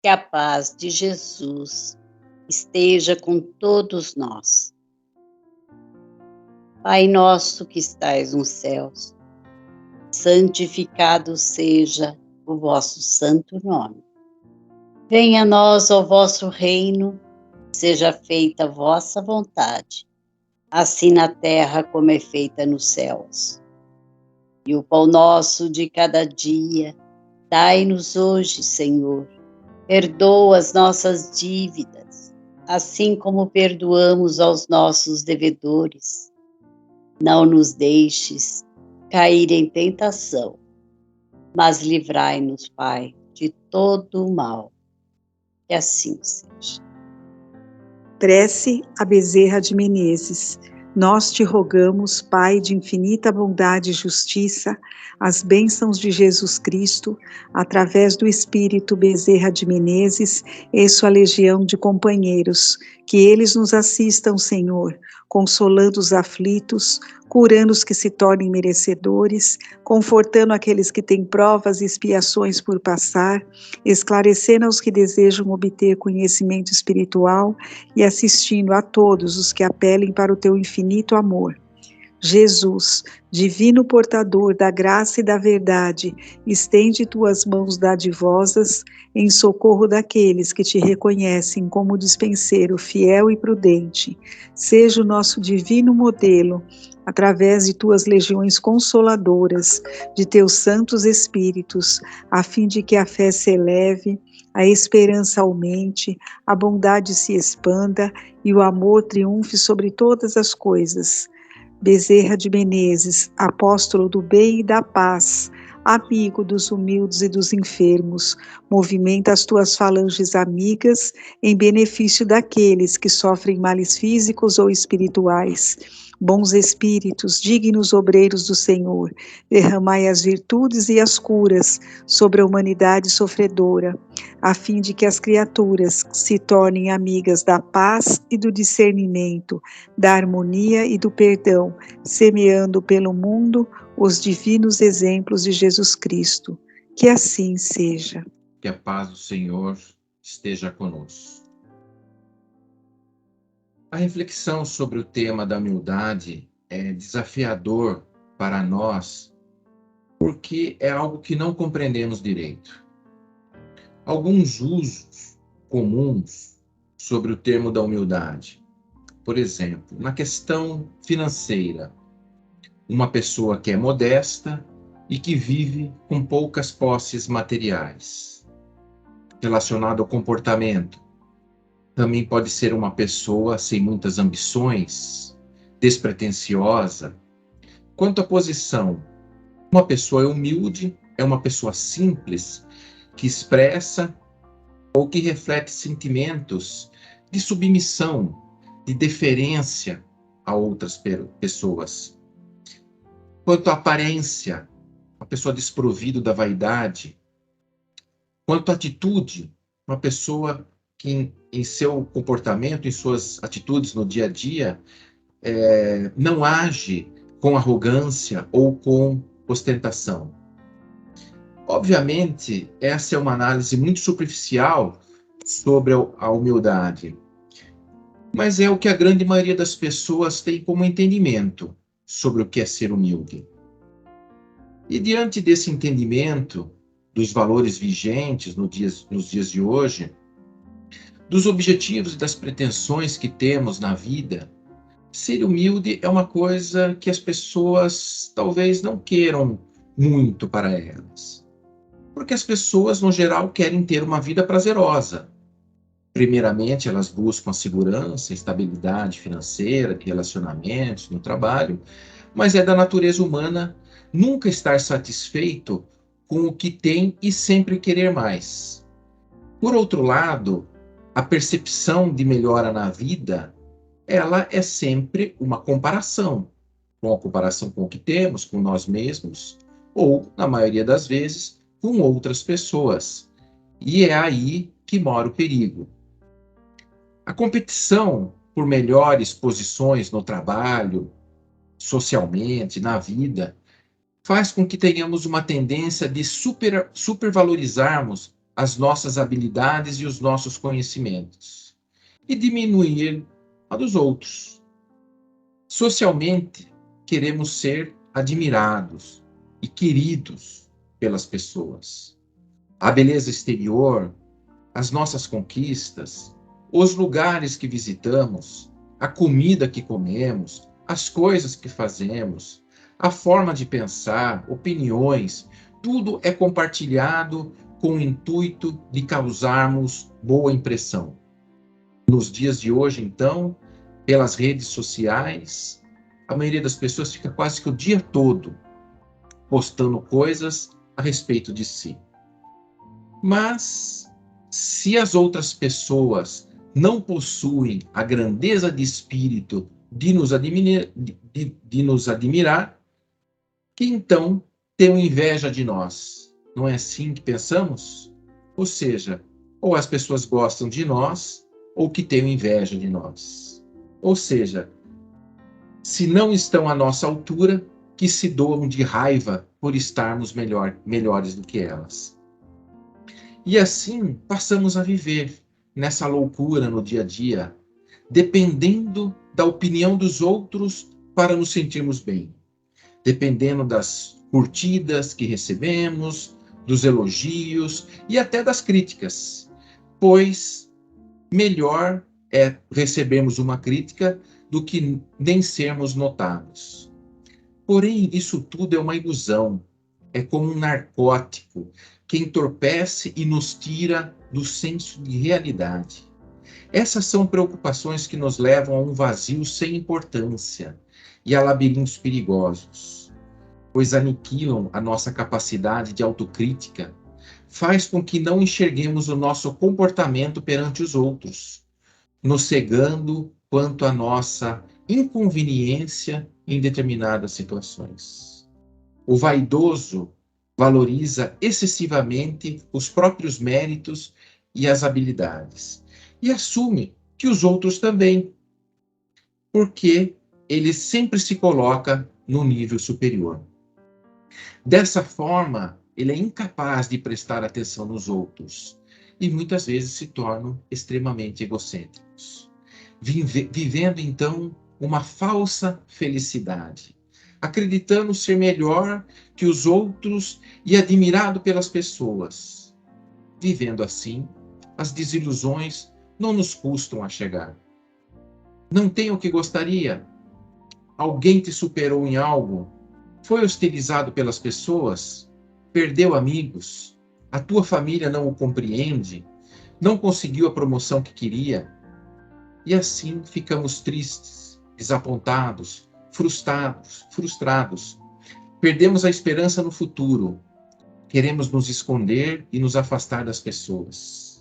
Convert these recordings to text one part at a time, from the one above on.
Que a paz de Jesus esteja com todos nós. Pai nosso que estais nos céus, santificado seja o vosso santo nome. Venha a nós o vosso reino, seja feita a vossa vontade, assim na terra como é feita nos céus. E o pão nosso de cada dia, dai-nos hoje, Senhor. Perdoa as nossas dívidas, assim como perdoamos aos nossos devedores. Não nos deixes cair em tentação, mas livrai-nos, Pai, de todo o mal. Que assim seja. Prece a Bezerra de Menezes. Nós te rogamos, Pai de infinita bondade e justiça, as bênçãos de Jesus Cristo, através do Espírito Bezerra de Menezes e sua legião de companheiros, que eles nos assistam, Senhor, consolando os aflitos, curando os que se tornem merecedores, confortando aqueles que têm provas e expiações por passar, esclarecendo aos que desejam obter conhecimento espiritual e assistindo a todos os que apelem para o teu infinito amor. Jesus, divino portador da graça e da verdade, estende tuas mãos dadivosas em socorro daqueles que te reconhecem como dispenseiro fiel e prudente. Seja o nosso divino modelo, através de tuas legiões consoladoras, de teus santos espíritos, a fim de que a fé se eleve, a esperança aumente, a bondade se expanda e o amor triunfe sobre todas as coisas. Bezerra de Menezes, apóstolo do bem e da paz, amigo dos humildes e dos enfermos, movimenta as tuas falanges amigas em benefício daqueles que sofrem males físicos ou espirituais. Bons espíritos, dignos obreiros do Senhor, derramai as virtudes e as curas sobre a humanidade sofredora, a fim de que as criaturas se tornem amigas da paz e do discernimento, da harmonia e do perdão, semeando pelo mundo os divinos exemplos de Jesus Cristo. Que assim seja. Que a paz do Senhor esteja conosco. A reflexão sobre o tema da humildade é desafiador para nós, porque é algo que não compreendemos direito. Alguns usos comuns sobre o termo da humildade. Por exemplo, na questão financeira, uma pessoa que é modesta e que vive com poucas posses materiais. Relacionado ao comportamento, também pode ser uma pessoa sem muitas ambições, despretensiosa. Quanto à posição, uma pessoa humilde é uma pessoa simples, que expressa ou que reflete sentimentos de submissão, de deferência a outras pessoas. Quanto à aparência, uma pessoa desprovida da vaidade. Quanto à atitude, uma pessoa que em seu comportamento, em suas atitudes no dia a dia, não age com arrogância ou com ostentação. Obviamente, essa é uma análise muito superficial sobre a humildade, mas é o que a grande maioria das pessoas tem como entendimento sobre o que é ser humilde. E diante desse entendimento, dos valores vigentes nos dias de hoje, dos objetivos e das pretensões que temos na vida, ser humilde é uma coisa que as pessoas talvez não queiram muito para elas. Porque as pessoas, no geral, querem ter uma vida prazerosa. Primeiramente, elas buscam a segurança, a estabilidade financeira, de relacionamentos, no trabalho, mas é da natureza humana nunca estar satisfeito com o que tem e sempre querer mais. Por outro lado, a percepção de melhora na vida, ela é sempre uma comparação, com a comparação com o que temos, com nós mesmos, ou, na maioria das vezes, com outras pessoas. E é aí que mora o perigo. A competição por melhores posições no trabalho, socialmente, na vida, faz com que tenhamos uma tendência de supervalorizarmos as nossas habilidades e os nossos conhecimentos, e diminuir a dos outros. Socialmente, queremos ser admirados e queridos pelas pessoas. A beleza exterior, as nossas conquistas, os lugares que visitamos, a comida que comemos, as coisas que fazemos, a forma de pensar, opiniões, tudo é compartilhado com o intuito de causarmos boa impressão. Nos dias de hoje, então, pelas redes sociais, a maioria das pessoas fica quase que o dia todo postando coisas a respeito de si. Mas, se as outras pessoas não possuem a grandeza de espírito de nos admirar, que então tenham inveja de nós. Não é assim que pensamos? Ou seja, ou as pessoas gostam de nós, ou que tenham inveja de nós. Ou seja, se não estão à nossa altura, que se doam de raiva por estarmos melhores do que elas. E assim passamos a viver nessa loucura no dia a dia, dependendo da opinião dos outros para nos sentirmos bem, dependendo das curtidas que recebemos, dos elogios e até das críticas, pois melhor é recebermos uma crítica do que nem sermos notados. Porém, isso tudo é uma ilusão, é como um narcótico que entorpece e nos tira do senso de realidade. Essas são preocupações que nos levam a um vazio sem importância e a labirintos perigosos, pois aniquilam a nossa capacidade de autocrítica, faz com que não enxerguemos o nosso comportamento perante os outros, nos cegando quanto à nossa inconveniência em determinadas situações. O vaidoso valoriza excessivamente os próprios méritos e as habilidades e assume que os outros também, porque ele sempre se coloca no nível superior. Dessa forma, ele é incapaz de prestar atenção nos outros e muitas vezes se tornam extremamente egocêntricos, vivendo então uma falsa felicidade, acreditando ser melhor que os outros e admirado pelas pessoas. Vivendo assim, as desilusões não nos custam a chegar. Não tem o que gostaria? Alguém te superou em algo? Foi hostilizado pelas pessoas? Perdeu amigos? A tua família não o compreende? Não conseguiu a promoção que queria? E assim ficamos tristes, desapontados, frustrados. Perdemos a esperança no futuro. Queremos nos esconder e nos afastar das pessoas.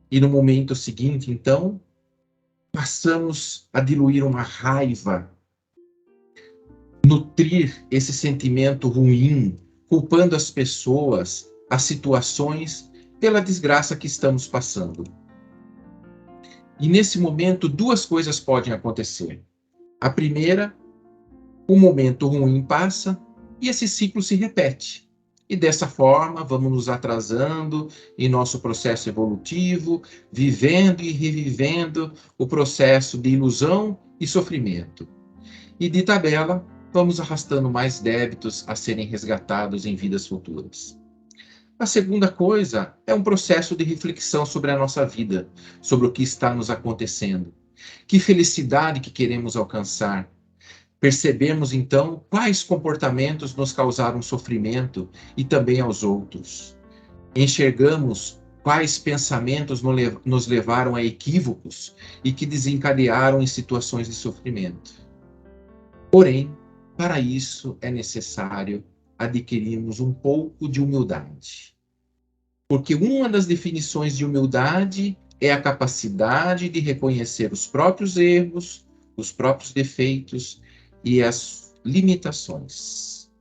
E no momento seguinte, então, passamos a diluir uma raiva, nutrir esse sentimento ruim, culpando as pessoas, as situações, pela desgraça que estamos passando. E nesse momento, duas coisas podem acontecer. A primeira, o momento ruim passa e esse ciclo se repete. E dessa forma, vamos nos atrasando em nosso processo evolutivo, vivendo e revivendo o processo de ilusão e sofrimento. E de tabela, vamos arrastando mais débitos a serem resgatados em vidas futuras. A segunda coisa é um processo de reflexão sobre a nossa vida, sobre o que está nos acontecendo. Que felicidade que queremos alcançar. Percebemos, então, quais comportamentos nos causaram sofrimento e também aos outros. Enxergamos quais pensamentos nos levaram a equívocos e que desencadearam em situações de sofrimento. Porém, para isso é necessário adquirirmos um pouco de humildade. Porque uma das definições de humildade é a capacidade de reconhecer os próprios erros, os próprios defeitos e as limitações.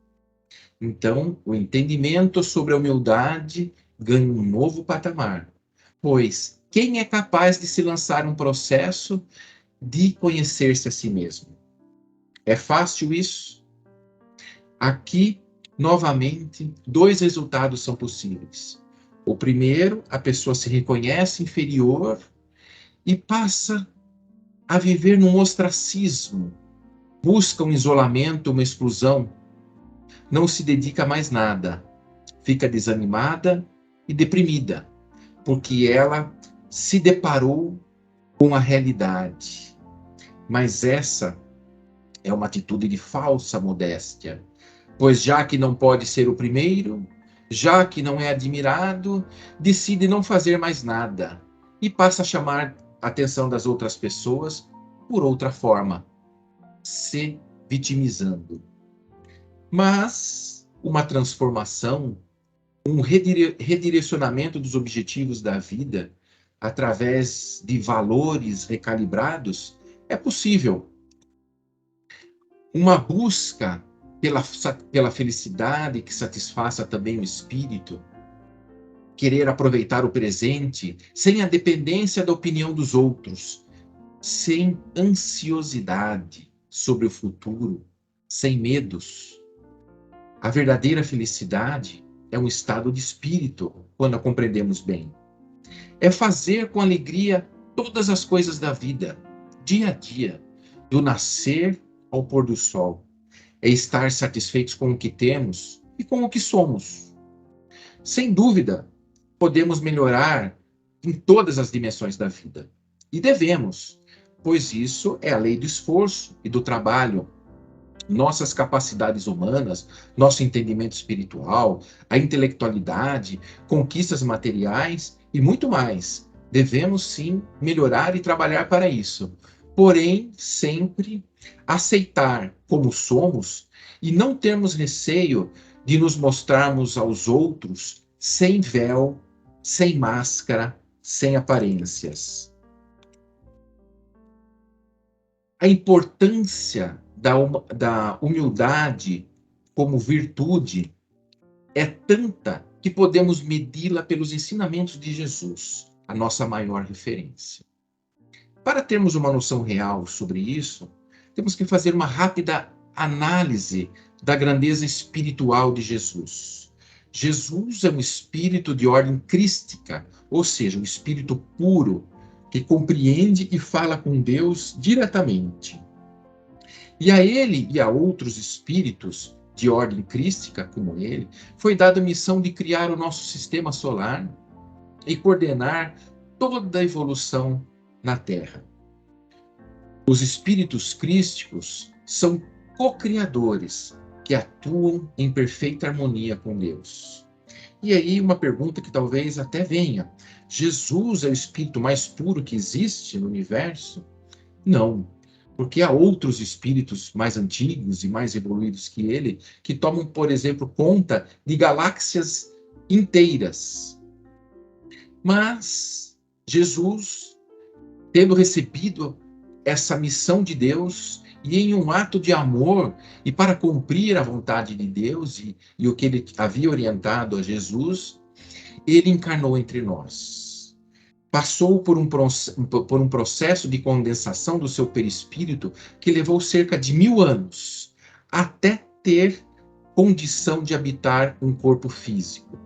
Então, o entendimento sobre a humildade ganha um novo patamar, pois quem é capaz de se lançar um processo de conhecer-se a si mesmo? É fácil isso? Aqui, novamente, dois resultados são possíveis. O primeiro, a pessoa se reconhece inferior e passa a viver num ostracismo, busca um isolamento, uma exclusão, não se dedica a mais nada, fica desanimada e deprimida, porque ela se deparou com a realidade. Mas essa é uma atitude de falsa modéstia, pois já que não pode ser o primeiro, já que não é admirado, decide não fazer mais nada e passa a chamar a atenção das outras pessoas por outra forma, se vitimizando. Mas uma transformação, um redirecionamento dos objetivos da vida através de valores recalibrados é possível. Uma busca pela felicidade que satisfaça também o espírito, querer aproveitar o presente sem a dependência da opinião dos outros, sem ansiosidade sobre o futuro, sem medos. A verdadeira felicidade é um estado de espírito, quando a compreendemos bem. É fazer com alegria todas as coisas da vida, dia a dia, do nascer ao pôr do sol. É estar satisfeitos com o que temos e com o que somos. Sem dúvida, podemos melhorar em todas as dimensões da vida. E devemos, pois isso é a lei do esforço e do trabalho. Nossas capacidades humanas, nosso entendimento espiritual, a intelectualidade, conquistas materiais e muito mais. Devemos sim melhorar e trabalhar para isso. Porém, sempre aceitar como somos e não termos receio de nos mostrarmos aos outros sem véu, sem máscara, sem aparências. A importância da humildade como virtude é tanta que podemos medi-la pelos ensinamentos de Jesus, a nossa maior referência. Para termos uma noção real sobre isso, temos que fazer uma rápida análise da grandeza espiritual de Jesus. Jesus é um espírito de ordem crística, ou seja, um espírito puro, que compreende e fala com Deus diretamente. E a ele e a outros espíritos de ordem crística, como ele, foi dada a missão de criar o nosso sistema solar e coordenar toda a evolução na Terra. Os espíritos crísticos são co-criadores que atuam em perfeita harmonia com Deus. E aí uma pergunta que talvez até venha: Jesus é o espírito mais puro que existe no universo? Não, porque há outros espíritos mais antigos e mais evoluídos que ele, que tomam, por exemplo, conta de galáxias inteiras. Mas Jesus, tendo recebido essa missão de Deus, e em um ato de amor, e para cumprir a vontade de Deus e o que ele havia orientado a Jesus, ele encarnou entre nós. Passou por um processo de condensação do seu perispírito que levou cerca de 1000 anos, até ter condição de habitar um corpo físico.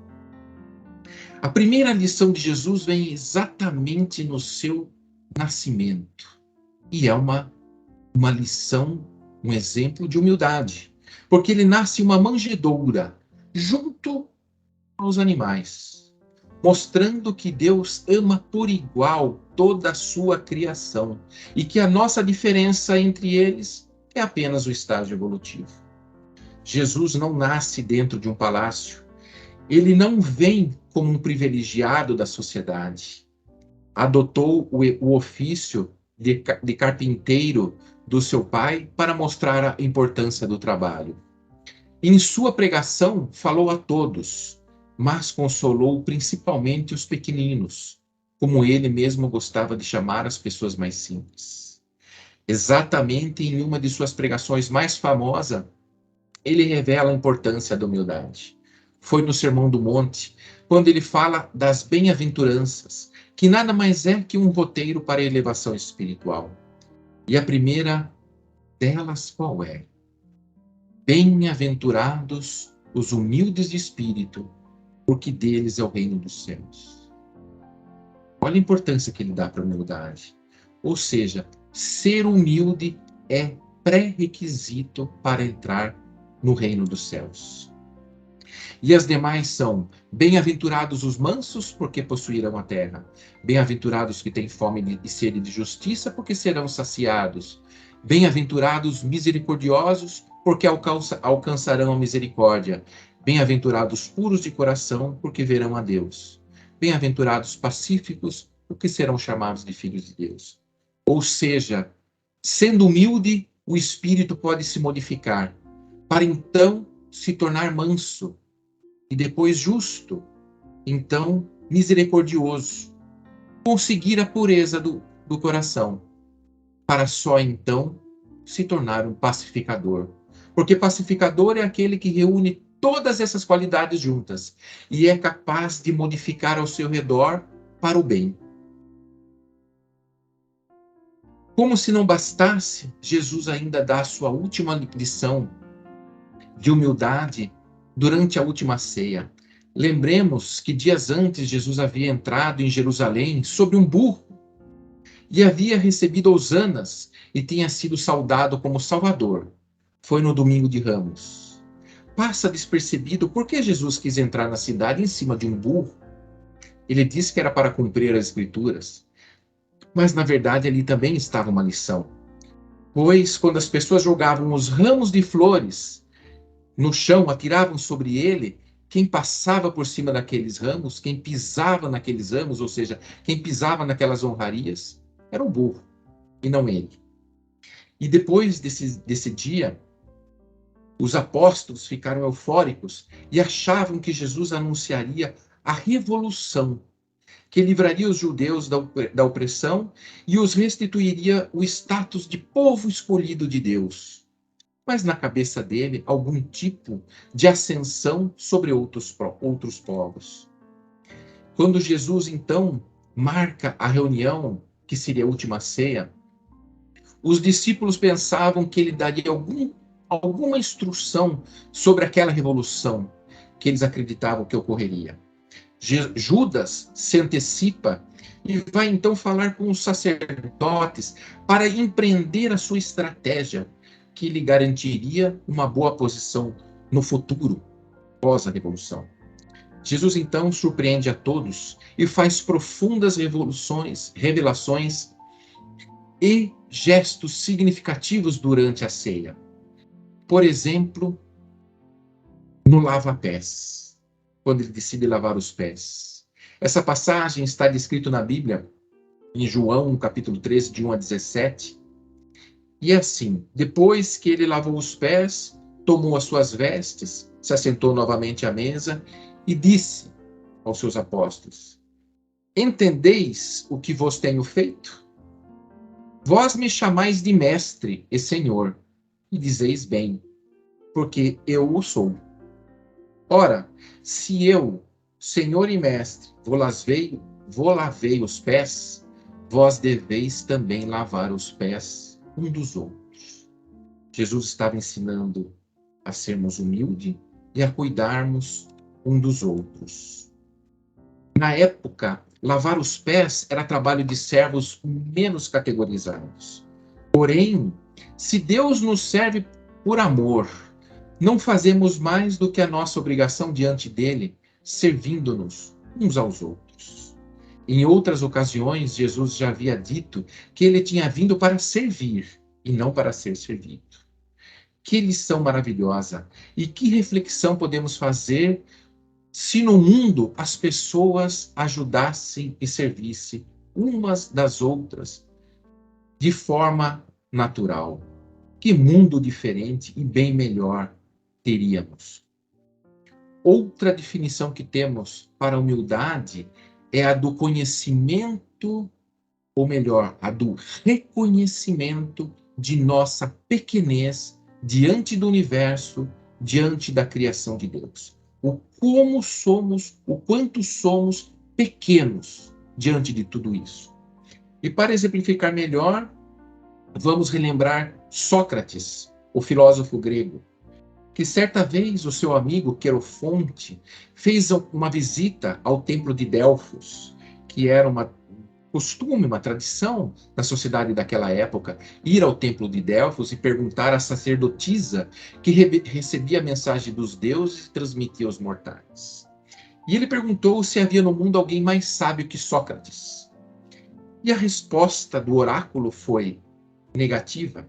A primeira lição de Jesus vem exatamente no seu nascimento. E é uma lição, um exemplo de humildade. Porque ele nasce em uma manjedoura, junto aos animais, mostrando que Deus ama por igual toda a sua criação e que a nossa diferença entre eles é apenas o estágio evolutivo. Jesus não nasce dentro de um palácio. Ele não vem como um privilegiado da sociedade. Adotou o ofício de carpinteiro do seu pai para mostrar a importância do trabalho. Em sua pregação, falou a todos, mas consolou principalmente os pequeninos, como ele mesmo gostava de chamar as pessoas mais simples. Exatamente em uma de suas pregações mais famosas, ele revela a importância da humildade. Foi no Sermão do Monte, quando ele fala das bem-aventuranças, que nada mais é que um roteiro para a elevação espiritual. E a primeira delas qual é? Bem-aventurados os humildes de espírito, porque deles é o reino dos céus. Olha a importância que ele dá para a humildade. Ou seja, ser humilde é pré-requisito para entrar no reino dos céus. E as demais são: bem-aventurados os mansos, porque possuirão a terra. Bem-aventurados que têm fome e sede de justiça, porque serão saciados. Bem-aventurados misericordiosos, porque alcançarão a misericórdia. Bem-aventurados puros de coração, porque verão a Deus. Bem-aventurados pacíficos, porque serão chamados de filhos de Deus. Ou seja, sendo humilde, o espírito pode se modificar, para então se tornar manso, e depois justo, então misericordioso, conseguir a pureza do coração, para só então se tornar um pacificador. Porque pacificador é aquele que reúne todas essas qualidades juntas e é capaz de modificar ao seu redor para o bem. Como se não bastasse, Jesus ainda dá a sua última lição de humildade durante a última ceia. Lembremos que dias antes Jesus havia entrado em Jerusalém sobre um burro e havia recebido hossanas e tinha sido saudado como Salvador. Foi no domingo de Ramos. Passa despercebido por que Jesus quis entrar na cidade em cima de um burro. Ele disse que era para cumprir as Escrituras. Mas, na verdade, ali também estava uma lição. Pois, quando as pessoas jogavam os ramos de flores no chão, atiravam sobre ele, quem passava por cima daqueles ramos, quem pisava naqueles ramos, ou seja, quem pisava naquelas honrarias, era o burro, e não ele. E depois desse dia, os apóstolos ficaram eufóricos e achavam que Jesus anunciaria a revolução, que livraria os judeus da opressão e os restituiria o status de povo escolhido de Deus. Mas na cabeça dele, algum tipo de ascensão sobre outros povos. Quando Jesus, então, marca a reunião, que seria a última ceia, os discípulos pensavam que ele daria alguma instrução sobre aquela revolução que eles acreditavam que ocorreria. Judas se antecipa e vai então falar com os sacerdotes para empreender a sua estratégia, que lhe garantiria uma boa posição no futuro, após a revolução. Jesus então surpreende a todos e faz profundas revelações e gestos significativos durante a ceia. Por exemplo, no lava-pés, quando ele decide lavar os pés. Essa passagem está descrita na Bíblia, em João, capítulo 13, de 1 a 17. E é assim: depois que ele lavou os pés, tomou as suas vestes, se assentou novamente à mesa e disse aos seus apóstolos: entendeis o que vos tenho feito? Vós me chamais de mestre e senhor, e dizeis bem, porque eu o sou. Ora, se eu, senhor e mestre, vos lavei os pés, vós deveis também lavar os pés um dos outros. Jesus estava ensinando a sermos humildes e a cuidarmos um dos outros. Na época, lavar os pés era trabalho de servos menos categorizados. Porém, se Deus nos serve por amor, não fazemos mais do que a nossa obrigação diante dele, servindo-nos uns aos outros. Em outras ocasiões, Jesus já havia dito que ele tinha vindo para servir e não para ser servido. Que lição maravilhosa! E que reflexão podemos fazer se no mundo as pessoas ajudassem e servissem umas das outras de forma natural? Que mundo diferente e bem melhor teríamos. Outra definição que temos para a humildade é a do conhecimento, ou melhor, a do reconhecimento de nossa pequenez diante do universo, diante da criação de Deus. O quanto somos pequenos diante de tudo isso. E para exemplificar melhor, vamos relembrar Sócrates, o filósofo grego. que certa vez o seu amigo Querofonte fez uma visita ao templo de Delfos, que era costume, uma tradição da sociedade daquela época, ir ao templo de Delfos e perguntar à sacerdotisa que recebia a mensagem dos deuses e transmitia aos mortais. E ele perguntou se havia no mundo alguém mais sábio que Sócrates. E a resposta do oráculo foi negativa.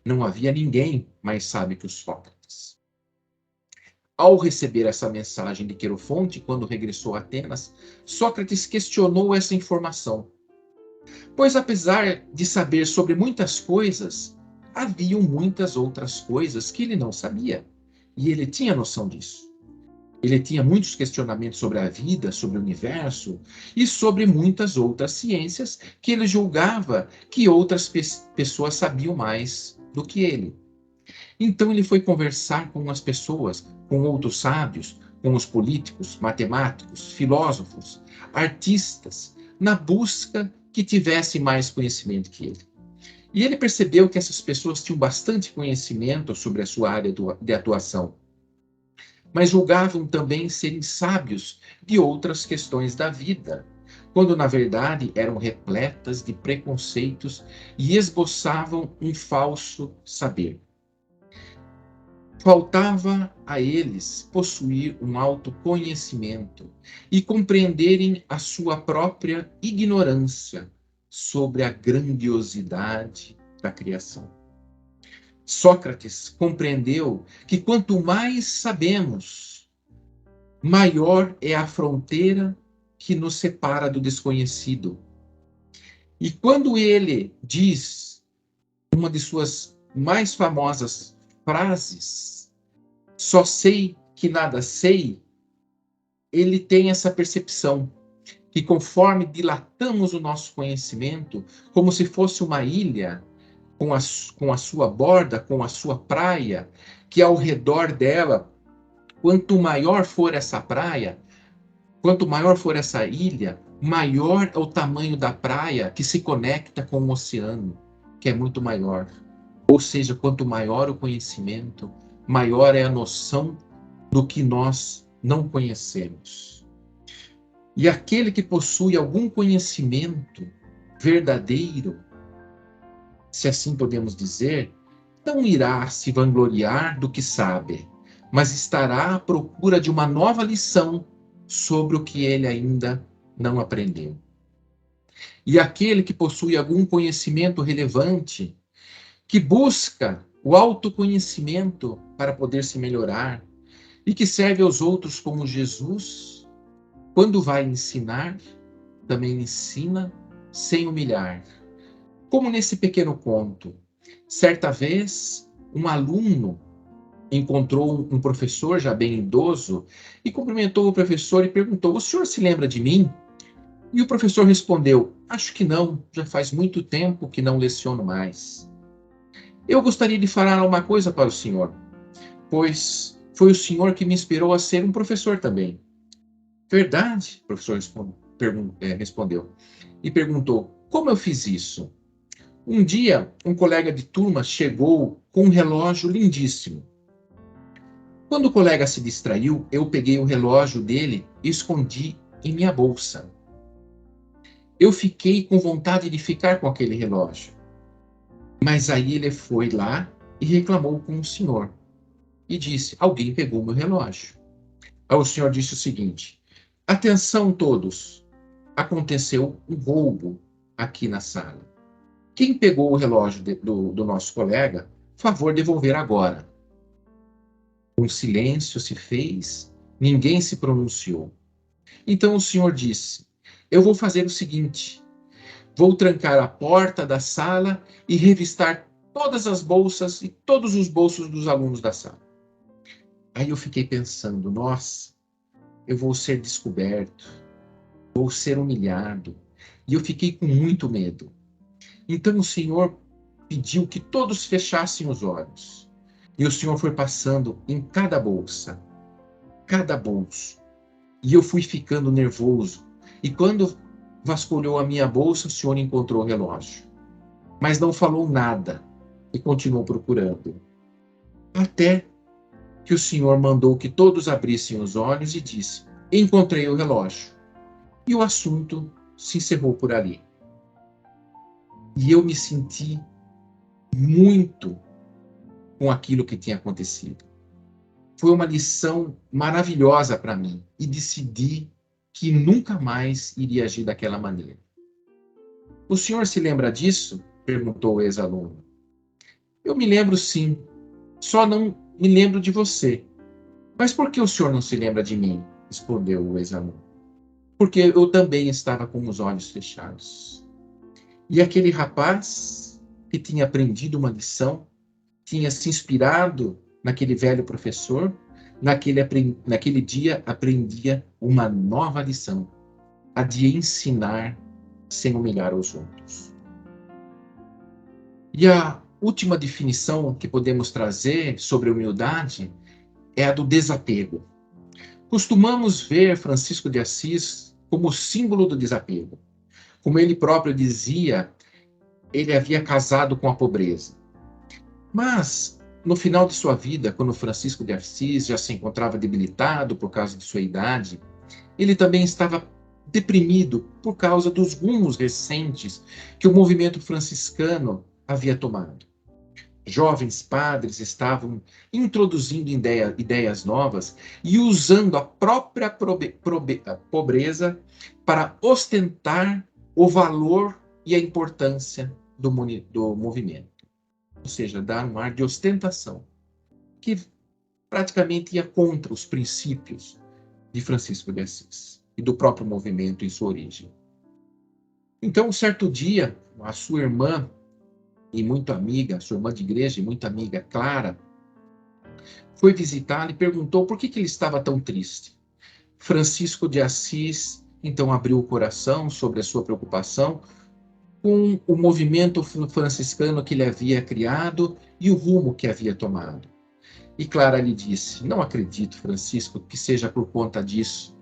Não havia ninguém mais sábio que o Sócrates. Ao receber essa mensagem de Querofonte, quando regressou a Atenas, Sócrates questionou essa informação. Pois apesar de saber sobre muitas coisas, haviam muitas outras coisas que ele não sabia. E ele tinha noção disso. Ele tinha muitos questionamentos sobre a vida, sobre o universo e sobre muitas outras ciências que ele julgava que outras pessoas sabiam mais do que ele. Então ele foi conversar com as pessoas, com outros sábios, com os políticos, matemáticos, filósofos, artistas, na busca que tivesse mais conhecimento que ele. E ele percebeu que essas pessoas tinham bastante conhecimento sobre a sua área de atuação, mas julgavam também serem sábios de outras questões da vida, quando na verdade eram repletas de preconceitos e esboçavam um falso saber. Faltava a eles possuir um autoconhecimento e compreenderem a sua própria ignorância sobre a grandiosidade da criação. Sócrates compreendeu que quanto mais sabemos, maior é a fronteira que nos separa do desconhecido. E quando ele diz uma de suas mais famosas frases, só sei que nada sei, ele tem essa percepção que conforme dilatamos o nosso conhecimento, como se fosse uma ilha, com a sua borda, com a sua praia, que ao redor dela, quanto maior for essa praia, quanto maior for essa ilha, maior é o tamanho da praia que se conecta com o oceano, que é muito maior. Ou seja, quanto maior o conhecimento, maior é a noção do que nós não conhecemos. E aquele que possui algum conhecimento verdadeiro, se assim podemos dizer, não irá se vangloriar do que sabe, mas estará à procura de uma nova lição sobre o que ele ainda não aprendeu. E aquele que possui algum conhecimento relevante, que busca o autoconhecimento para poder se melhorar e que serve aos outros como Jesus, quando vai ensinar, também ensina sem humilhar. Como nesse pequeno conto, certa vez um aluno encontrou um professor já bem idoso e cumprimentou o professor e perguntou: "O senhor se lembra de mim?" E o professor respondeu: "Acho que não, já faz muito tempo que não leciono mais. Eu gostaria de falar uma coisa para o senhor, pois foi o senhor que me inspirou a ser um professor também." "Verdade?" O professor respondeu e perguntou: "Como eu fiz isso?" "Um dia, um colega de turma chegou com um relógio lindíssimo. Quando o colega se distraiu, eu peguei o relógio dele e escondi em minha bolsa. Eu fiquei com vontade de ficar com aquele relógio. Mas aí ele foi lá e reclamou com o senhor. E disse: alguém pegou meu relógio." Aí o senhor disse o seguinte: "Atenção todos, aconteceu um roubo aqui na sala. Quem pegou o relógio do nosso colega, favor devolver agora." Um silêncio se fez, ninguém se pronunciou. Então o senhor disse: "Eu vou fazer o seguinte, vou trancar a porta da sala e revistar todas as bolsas e todos os bolsos dos alunos da sala." Aí eu fiquei pensando: nossa, eu vou ser descoberto, vou ser humilhado. E eu fiquei com muito medo. Então o senhor pediu que todos fechassem os olhos. E o senhor foi passando em cada bolsa, cada bolso. E eu fui ficando nervoso. E quando vasculhou a minha bolsa, o senhor encontrou o relógio. Mas não falou nada e continuou procurando. Até que o Senhor mandou que todos abrissem os olhos e disse: encontrei o relógio. E o assunto se encerrou por ali. E eu me senti muito com aquilo que tinha acontecido. Foi uma lição maravilhosa para mim e decidi que nunca mais iria agir daquela maneira. O senhor se lembra disso? Perguntou o ex-aluno. Eu me lembro sim, só não me lembro de você. Mas por que o senhor não se lembra de mim? Respondeu o ex-aluno. Porque eu também estava com os olhos fechados. E aquele rapaz que tinha aprendido uma lição, tinha se inspirado naquele velho professor, naquele dia aprendia uma nova lição, a de ensinar sem humilhar os outros. E a última definição que podemos trazer sobre humildade é a do desapego. Costumamos ver Francisco de Assis como símbolo do desapego. Como ele próprio dizia, ele havia casado com a pobreza. Mas, no final de sua vida, quando Francisco de Assis já se encontrava debilitado por causa de sua idade, ele também estava deprimido por causa dos rumos recentes que o movimento franciscano havia tomado. Jovens padres estavam introduzindo ideias novas e usando a própria pobreza para ostentar o valor e a importância do movimento. Ou seja, dar um ar de ostentação, que praticamente ia contra os princípios de Francisco de Assis e do próprio movimento em sua origem. Então, um certo dia, a sua irmã e muito amiga, sua irmã de igreja e muito amiga, Clara, foi visitá-lo e perguntou por que ele estava tão triste. Francisco de Assis, então, abriu o coração sobre a sua preocupação com o movimento franciscano que ele havia criado e o rumo que havia tomado. E Clara lhe disse: não acredito, Francisco, que seja por conta disso.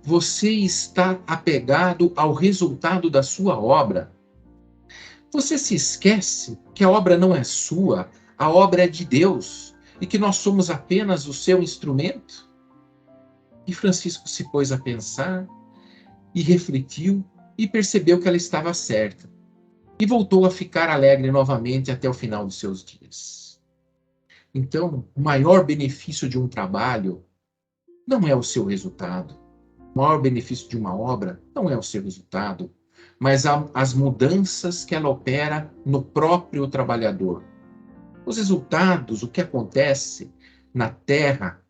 Você está apegado ao resultado da sua obra. Você se esquece que a obra não é sua, a obra é de Deus e que nós somos apenas o seu instrumento? E Francisco se pôs a pensar e refletiu e percebeu que ela estava certa. E voltou a ficar alegre novamente até o final dos seus dias. Então, o maior benefício de um trabalho não é o seu resultado. O maior benefício de uma obra não é o seu resultado, mas as mudanças que ela opera no próprio trabalhador. Os resultados, o que acontece na terra,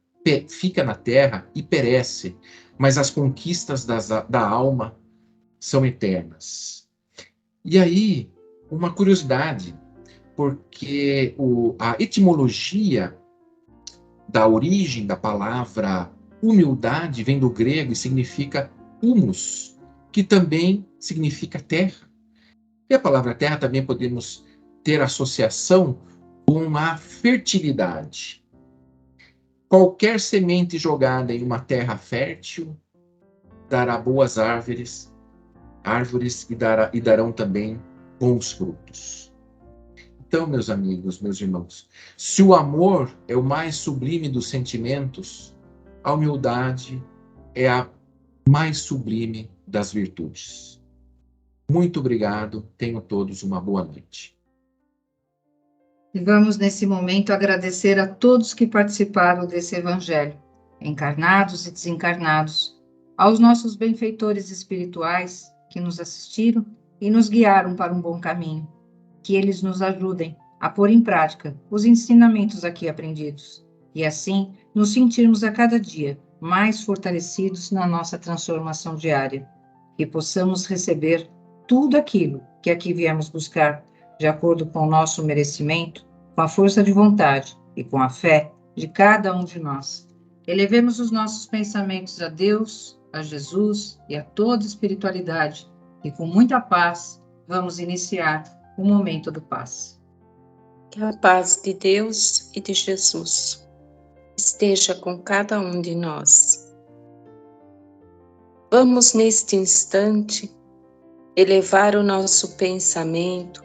fica na terra e perece, mas as conquistas da alma são eternas. E aí, uma curiosidade, porque a etimologia da origem da palavra humildade vem do grego e significa humus, que também significa terra. E a palavra terra também podemos ter associação com a fertilidade. Qualquer semente jogada em uma terra fértil dará boas árvores e darão também bons frutos. Então, meus amigos, meus irmãos, se o amor é o mais sublime dos sentimentos, a humildade é a mais sublime das virtudes. Muito obrigado, tenham todos uma boa noite. E vamos, nesse momento, agradecer a todos que participaram desse evangelho, encarnados e desencarnados, aos nossos benfeitores espirituais que nos assistiram e nos guiaram para um bom caminho. Que eles nos ajudem a pôr em prática os ensinamentos aqui aprendidos e, assim, nos sentirmos a cada dia mais fortalecidos na nossa transformação diária e possamos receber tudo aquilo que aqui viemos buscar, de acordo com o nosso merecimento, com a força de vontade e com a fé de cada um de nós. Elevemos os nossos pensamentos a Deus, a Jesus e a toda a espiritualidade e, com muita paz, vamos iniciar o momento do paz. Que a paz de Deus e de Jesus esteja com cada um de nós. Vamos, neste instante, elevar o nosso pensamento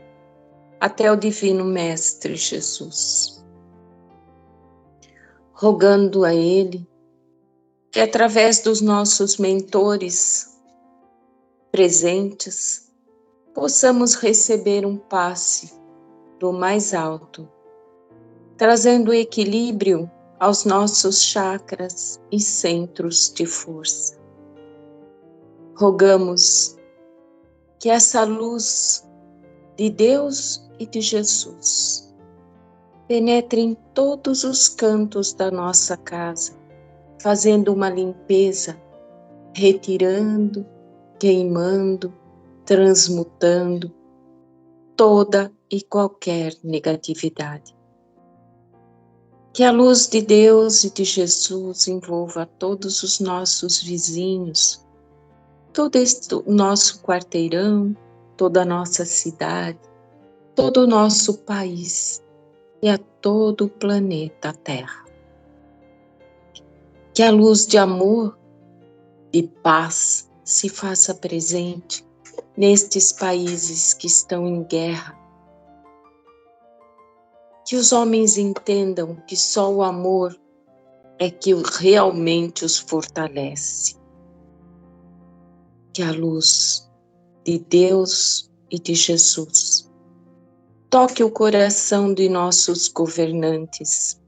até o Divino Mestre Jesus. rogando a Ele que, através dos nossos mentores presentes, possamos receber um passe do mais alto, trazendo equilíbrio aos nossos chakras e centros de força. Rogamos que essa luz de Deus e de Jesus penetre em todos os cantos da nossa casa, fazendo uma limpeza, retirando, queimando, transmutando toda e qualquer negatividade. Que a luz de Deus e de Jesus envolva todos os nossos vizinhos, todo o nosso quarteirão, toda a nossa cidade, todo o nosso país e a todo o planeta Terra. Que a luz de amor, de paz, se faça presente nestes países que estão em guerra. Que os homens entendam que só o amor é que realmente os fortalece. Que a luz de Deus e de Jesus toque o coração de nossos governantes,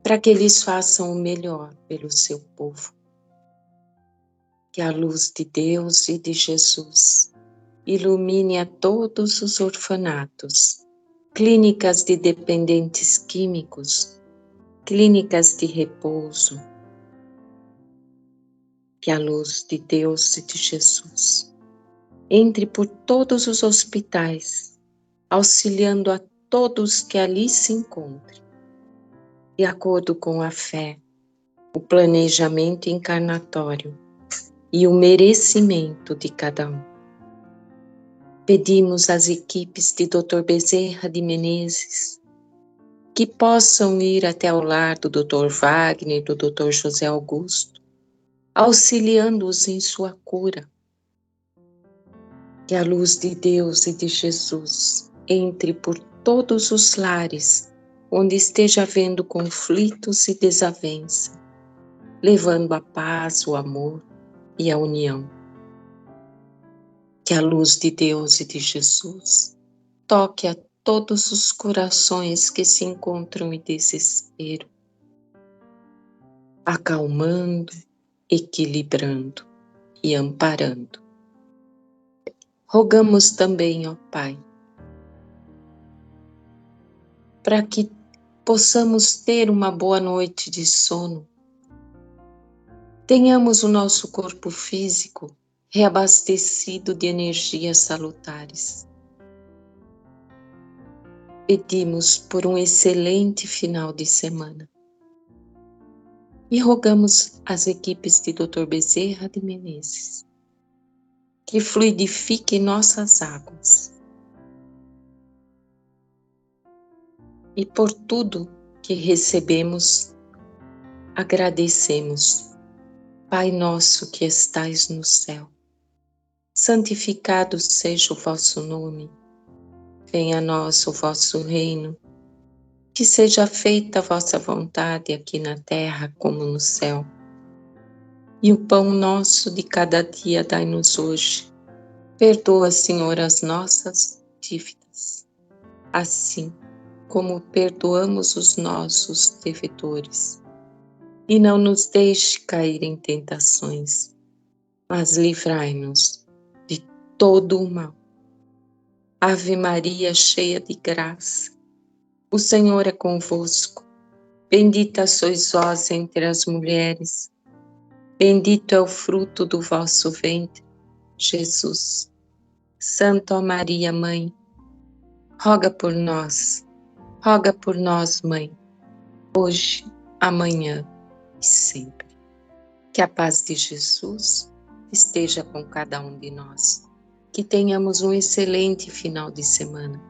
para que eles façam o melhor pelo seu povo. Que a luz de Deus e de Jesus ilumine a todos os orfanatos, clínicas de dependentes químicos, clínicas de repouso. Que a luz de Deus e de Jesus entre por todos os hospitais, auxiliando a todos que ali se encontrem, de acordo com a fé, o planejamento encarnatório e o merecimento de cada um. Pedimos às equipes de Dr. Bezerra de Menezes que possam ir até ao lar do Dr. Wagner e do Dr. José Augusto, auxiliando-os em sua cura. Que a luz de Deus e de Jesus entre por todos os lares onde esteja havendo conflitos e desavença, levando a paz, o amor e a união. Que a luz de Deus e de Jesus toque a todos os corações que se encontram em desespero, acalmando, equilibrando e amparando. Rogamos também, ó Pai, para que possamos ter uma boa noite de sono, tenhamos o nosso corpo físico reabastecido de energias salutares. Pedimos por um excelente final de semana e rogamos às equipes de Dr. Bezerra de Menezes que fluidifiquem nossas águas e por tudo que recebemos, agradecemos. Pai nosso que estais no céu, santificado seja o vosso nome. Venha a nós o vosso reino. Que seja feita a vossa vontade aqui na terra como no céu. E o pão nosso de cada dia dai-nos hoje. Perdoa, Senhor, as nossas dívidas, assim como perdoamos os nossos devedores. E não nos deixe cair em tentações, mas livrai-nos de todo o mal. Ave Maria, cheia de graça, o Senhor é convosco. Bendita sois vós entre as mulheres, bendito é o fruto do vosso ventre, Jesus. Santa Maria, Mãe, roga por nós, Mãe, hoje, amanhã e sempre. Que a paz de Jesus esteja com cada um de nós. Que tenhamos um excelente final de semana.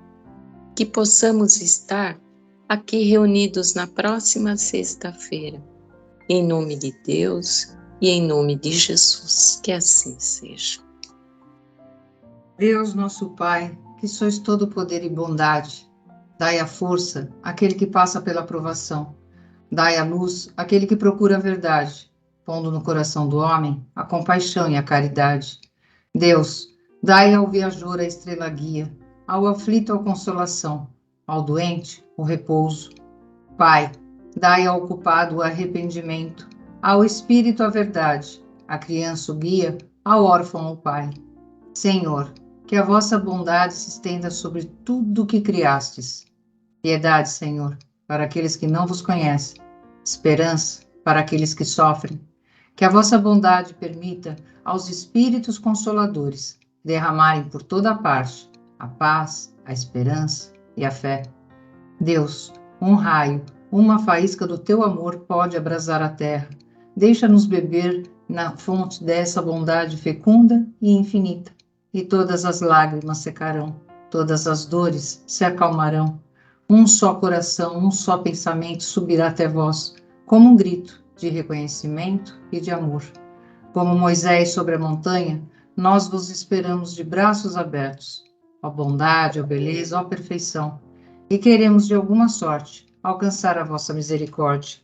Que possamos estar aqui reunidos na próxima sexta-feira. Em nome de Deus e em nome de Jesus. Que assim seja. Deus, nosso Pai, que sois todo poder e bondade, dai a força àquele que passa pela provação. Dai à luz aquele que procura a verdade, pondo no coração do homem a compaixão e a caridade. Deus, dai ao viajor a estrela guia, ao aflito a consolação, ao doente o repouso. Pai, dai ao culpado o arrependimento, ao espírito a verdade, à criança o guia, ao órfão o pai. Senhor, que a vossa bondade se estenda sobre tudo o que criastes. Piedade, Senhor, para aqueles que não vos conhecem, esperança para aqueles que sofrem. Que a vossa bondade permita aos espíritos consoladores derramarem por toda parte a paz, a esperança e a fé. Deus, um raio, uma faísca do teu amor pode abrasar a terra. Deixa-nos beber na fonte dessa bondade fecunda e infinita, e todas as lágrimas secarão, todas as dores se acalmarão. Um só coração, um só pensamento subirá até vós, como um grito de reconhecimento e de amor. Como Moisés sobre a montanha, nós vos esperamos de braços abertos, ó bondade, ó beleza, ó perfeição, e queremos de alguma sorte alcançar a vossa misericórdia.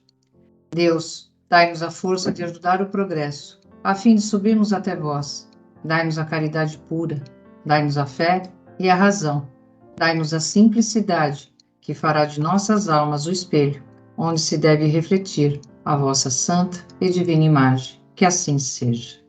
Deus, dai-nos a força de ajudar o progresso, a fim de subirmos até vós. Dai-nos a caridade pura, dai-nos a fé e a razão, dai-nos a simplicidade, que fará de nossas almas o espelho, onde se deve refletir a vossa santa e divina imagem. Que assim seja.